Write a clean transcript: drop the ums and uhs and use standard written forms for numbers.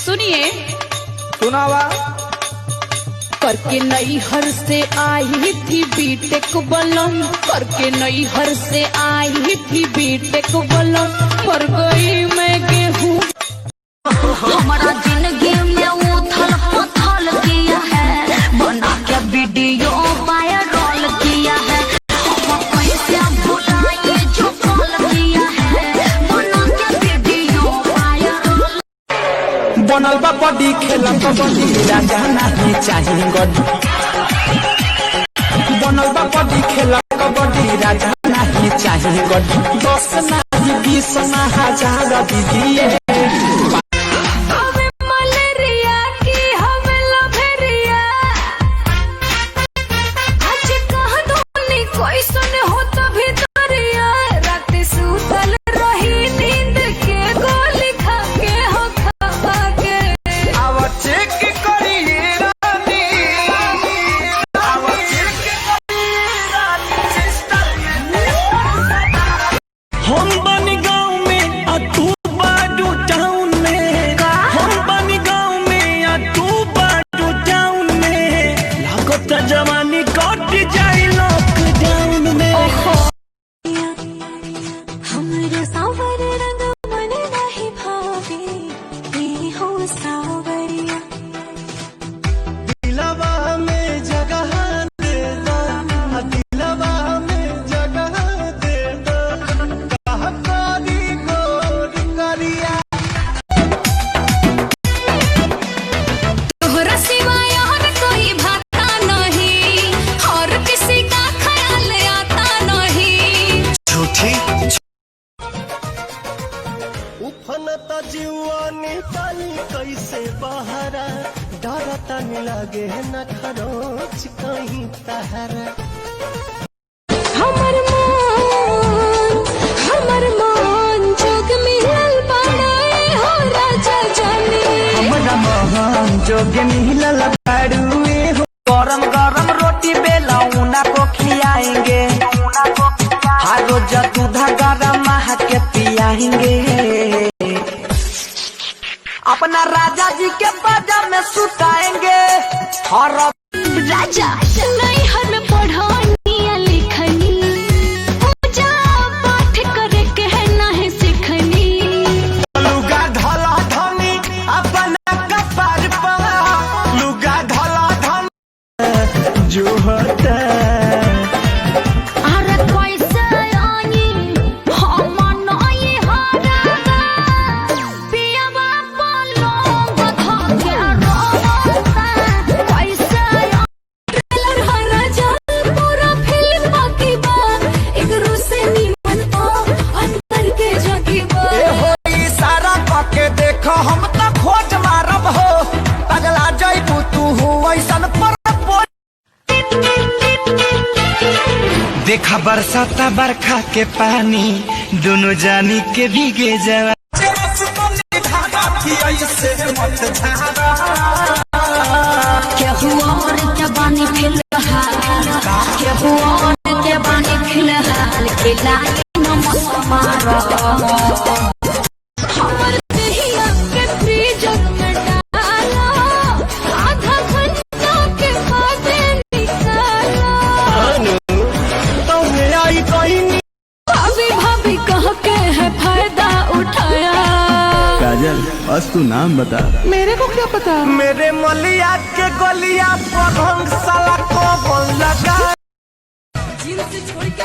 सुनिए। सुनावा। करके नई हर से आई थी बीटेक बलम, करके नई हर से आई थी बीटेक बलम, पर गई मैं गेहूं। हमारा जिंदगी में उथल पुथल किया है, बना के वीडियो वायरल किया है। हम कैसे भुलाएंगे जो कॉल किया है, बना के वीडियो वायरल। बनल बा बॉडी खेला कबड्डी राजा नहीं चाहिए गड्डी। बनल बा बॉडी खेला कबड्डी राजा नहीं चाहिए गड्डी। 10 नहीं 20 ना 1000 दीजिए। हम बनी गाँव में आ तू बाडू टाउन में, हम बनी गाँव में आ तू बाडू टाउन में, लागत जवानी कट जाए लॉकडाउन में। हमरे सावर रंग मन नहीं भावे, ये हो सावरिया। दिलवा में जगह दे दो, दिलवा में जगह दे दो, तोहरा सिवाय और कोई भाता नहीं, और किसी का ख्याल आता नहीं। झूठी उफनता जीवानी पानी कैसे बहारा, डरता नहीं लागे न खरोच कहीं तहरा। हमर मान जोग मिलल बाड़े हो राजा जाने। हमरा महान जोग मिलल बाड़ुए हो। गरम गरम रोटी बेलौना को खियाएंगे, हर रोज दूध गरम महा के पियाएंगे। अपना राजा जी के बाजा में सुताएंगे। हर राजा नहीं हर में पढ़ानी लिखनी, पूजा पाठ करे के है नहीं सीखनी। लुगा धला धनी अपना कपार पर, लुगा धला धनी जो होता। अरे कैसे आई हम नहीं हारेगा, पियवा पलोंग धके रोता। कैसे ट्रेलर हरा जाल पूरा फिल्म बाकी बा, एक रूसे निमन ओ अंतर के जगी बा। होई सारा पके देखो हम तो खोज मारब हो, अगला जइबू तू हो ऐसन पर। देखा बरसाता बरखा के पानी, दोनों जानी के भीगे जवा। केहू और के बानी फिलहाल, केहू और के बानी फिलहाल, खिलाए नमक मारो। हमर दहिया के फ्रीजर में डालो, आधा घंटा के बाद निकालो। भाभी भाभी कह के है फायदा उठाया। काजल बस तू नाम बता। मेरे को क्या पता। मेरे मलिया के गलिया पर रंग साला को लगा। जींस छोड़ के